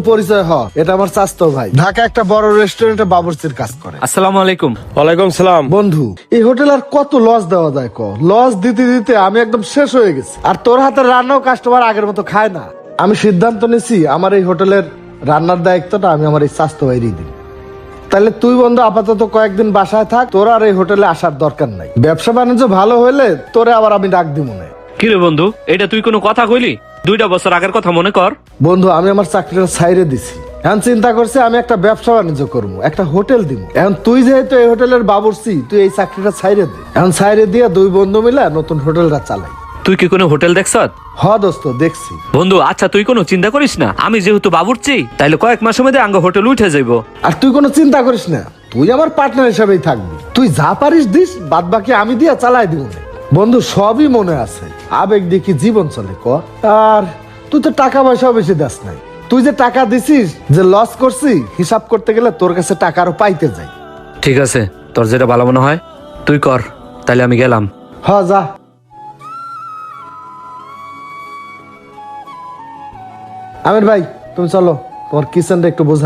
পরিচয় এটা আমার চাচতো ভাই, ঢাকা একটা বড় রেস্টুরেন্টে বাবুর্চির কাজ করে। আসসালামু আলাইকুম। ওয়ালাইকুম সালাম। বন্ধু, এই হোটেল আর কত লস দেওয়া যায় ক? লস দিতে দিতে আমি একদম শেষ হয়ে গেছি। আর তোর হাতের রান্নাও কাস্টমার আগের মতো খায় না। আমি সিদ্ধান্ত নিছি আমার এই হোটেলের রান্নার দায়িত্বটা আমি আমার এই চাচতো ভাইরই দিই। তাহলে তুই বন্ধু আপাতত কয়েকদিন বাসায় থাক, তোর আর এই হোটেলে আসার দরকার নাই। ব্যবসা বাণিজ্য ভালো হইলে তোরে আবার আমি ডাক দিব না। কি রে বন্ধু, এটা তুই কোনো কথা কইলি? 2টা বছর আগের কথা মনে কর। বন্ধু, আমি আমার চাকরিটা ছাইরে দিছি। এখন চিন্তা করছি আমি একটা ব্যবসা বাণিজ্য করবো, একটা হোটেল দিব। এখন তুই যেহেতু এই হোটেলের বাবুর্চি, তুই এই চাকরিটা ছাইরে দে। এখন ছাইরে দিয়ে দুই বন্ধু মিলে নতুন হোটেলটা চালাই। তুই কি কোনো হোটেল দেখছ? দোস্ত, দেখছি। বন্ধু আচ্ছা, তুই কোনো চিন্তা করিস না, আমি যেহেতু বাবুর্চি তাইলে কয়েক মাসের মধ্যে আঙ্গ হোটেল উঠে যাইব। আর তুই কোনো চিন্তা করিস না, তুই আমার পার্টনার হিসেবেই থাকবি। তুই যা পারিস দিস, বাদ বাকি আমি দিয়া চালাই দিব। বন্ধু, সবই মনে আছে, আবেগ দেখি জীবন চলে ক। আর তুই তো টাকা পয়সাও বেশি দাস নাই। তুই যে টাকা দিছিস, যে লস করছি, হিসাব করতে গেলে তোর কাছে টাকা আরো পাইতে যাই। ঠিক আছে, তোর যেটা ভালো মনে হয় তুই কর, তাইলে আমি গেলাম। যা। আমির ভাই, তুমি চলো, তোমার কিচেনটা একটু বোঝা।